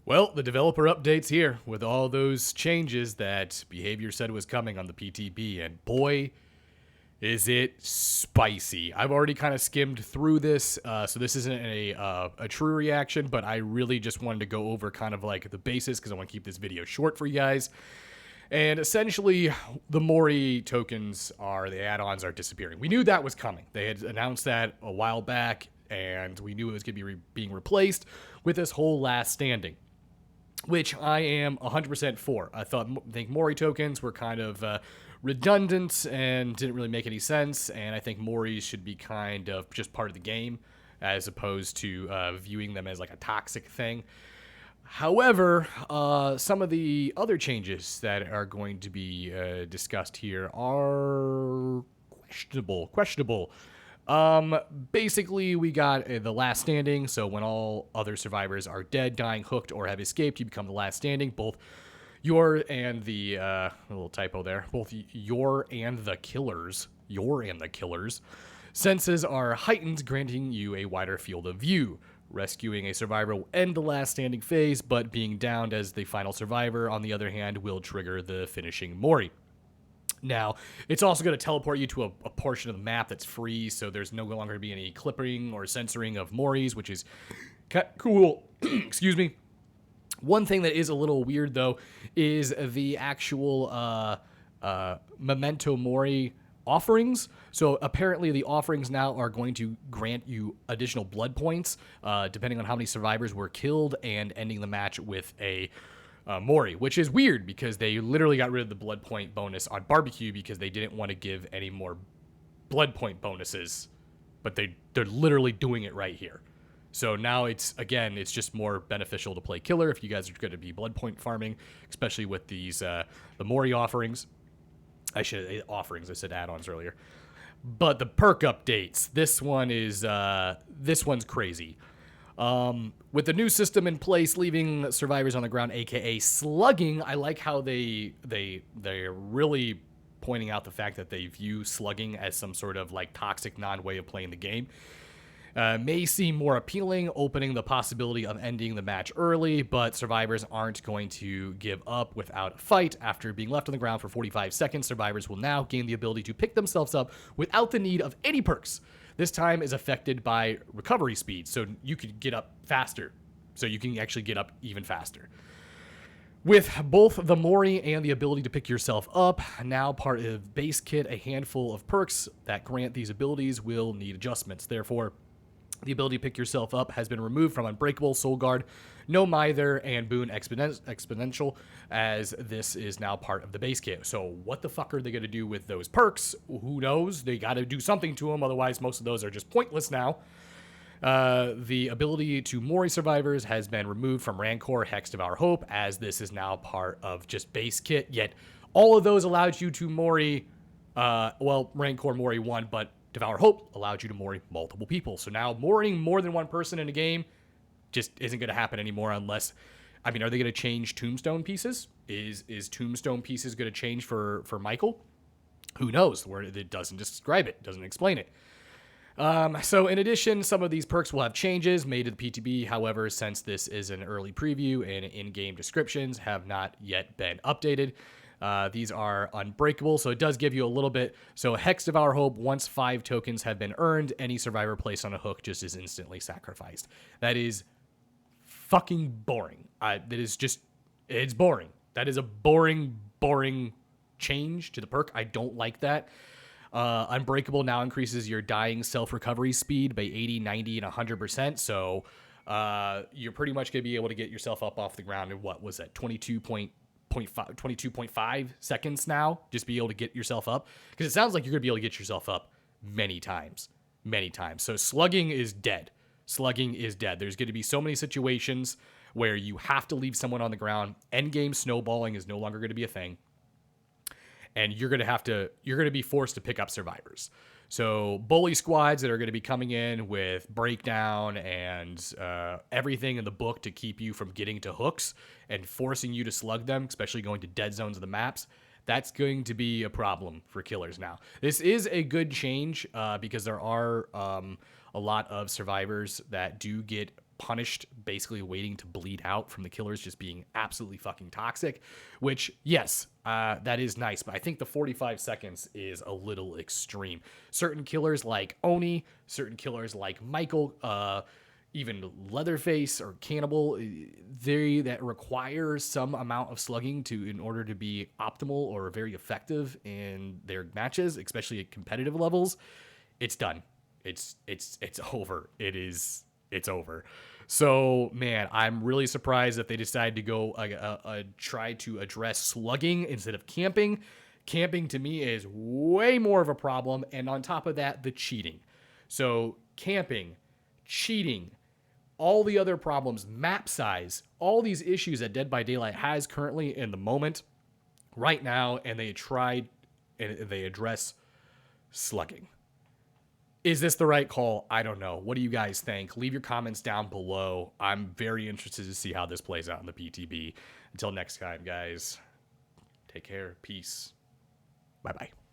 Well, the developer update's here with all those changes that Behavior said was coming on the PTB, and boy, is it spicy. I've already kind of skimmed through this, so this isn't a true reaction, but I really just wanted to go over kind of like the basis because I want to keep this video short for you guys. And essentially, the Mori tokens the add-ons are disappearing. We knew that was coming. They had announced that a while back, and we knew it was going to be being replaced with this whole last standing, which I am 100% for. I think Mori tokens were kind of redundant and didn't really make any sense, and I think Moris should be kind of just part of the game as opposed to viewing them as like a toxic thing. However, some of the other changes that are going to be discussed here are questionable. Basically, we got the last standing, so when all other survivors are dead, dying, hooked, or have escaped, you become the last standing. Both your and the, a little typo there, both your and the killers, senses are heightened, granting you a wider field of view. Rescuing a survivor will end the last standing phase, but being downed as the final survivor, on the other hand, will trigger the finishing Mori. Now, it's also going to teleport you to a portion of the map that's free, so there's no longer going to be any clipping or censoring of Moris, which is cool. Excuse me. One thing that is a little weird, though, is the actual Memento Mori offerings. So apparently the offerings now are going to grant you additional blood points, depending on how many survivors were killed, and ending the match with a Mori, which is weird because they literally got rid of the blood point bonus on barbecue because they didn't want to give any more blood point bonuses, but they're literally doing it right here. So now it's just more beneficial to play killer if you guys are going to be blood point farming, especially with these the Mori offerings. I said add-ons earlier. But the perk updates, this one's crazy. With the new system in place, leaving survivors on the ground, aka slugging, I like how they're really pointing out the fact that they view slugging as some sort of like toxic non-way of playing the game. May seem more appealing, opening the possibility of ending the match early, but survivors aren't going to give up without a fight. After being left on the ground for 45 seconds, survivors will now gain the ability to pick themselves up without the need of any perks. This time is affected by recovery speed, so you can get up faster. So you can actually get up even faster. With both the Mori and the ability to pick yourself up now part of base kit, a handful of perks that grant these abilities will need adjustments. Therefore, the ability to pick yourself up has been removed from Unbreakable, Soul Guard, No Mither, and Boon Exponential, as this is now part of the base kit. So what the fuck are they going to do with those perks? Who knows? They got to do something to them, otherwise most of those are just pointless now. The ability to Mori survivors has been removed from Rancor, Hex, Devour Hope, as this is now part of just base kit, yet all of those allowed you to Mori, Rancor Mori 1, but Devour Hope allowed you to Mori multiple people. So now Moriing more than one person in a game just isn't going to happen anymore unless, are they going to change Tombstone pieces? Is Tombstone pieces going to change for Michael? Who knows? Where it doesn't describe it, doesn't explain it. So in addition, some of these perks will have changes made to the PTB. However, since this is an early preview and in-game descriptions have not yet been updated, these are unbreakable, so it does give you a little bit. So Hex Devour Hope, once 5 tokens have been earned, any survivor placed on a hook just is instantly sacrificed. That is fucking boring. It's boring. That is a boring change to the perk. I don't like that. Unbreakable now increases your dying self-recovery speed by 80, 90, and 100%. So you're pretty much going to be able to get yourself up off the ground in, what was that, 22.5 seconds now, just be able to get yourself up, because it sounds like you're gonna be able to get yourself up many times. So slugging is dead. There's going to be so many situations where you have to leave someone on the ground. Endgame snowballing is no longer going to be a thing, and you're going to be forced to pick up survivors. So bully squads that are going to be coming in with breakdown and everything in the book to keep you from getting to hooks and forcing you to slug them, especially going to dead zones of the maps, that's going to be a problem for killers now. This is a good change because there are a lot of survivors that do get punished, basically waiting to bleed out from the killers just being absolutely fucking toxic, which, yes, that is nice, but I think the 45 seconds is a little extreme. Certain killers like Oni, certain killers like Michael, even Leatherface or Cannibal, that require some amount of slugging in order to be optimal or very effective in their matches, especially at competitive levels. It's done. It's over. It's over. So, man, I'm really surprised that they decided to go try to address slugging instead of camping. Camping to me is way more of a problem, and on top of that, the cheating. So, camping, cheating, all the other problems, map size, all these issues that Dead by Daylight has currently in the moment, right now, and they address slugging. Is this the right call? I don't know. What do you guys think? Leave your comments down below. I'm very interested to see how this plays out in the PTB. Until next time, guys, take care. Peace. Bye-bye.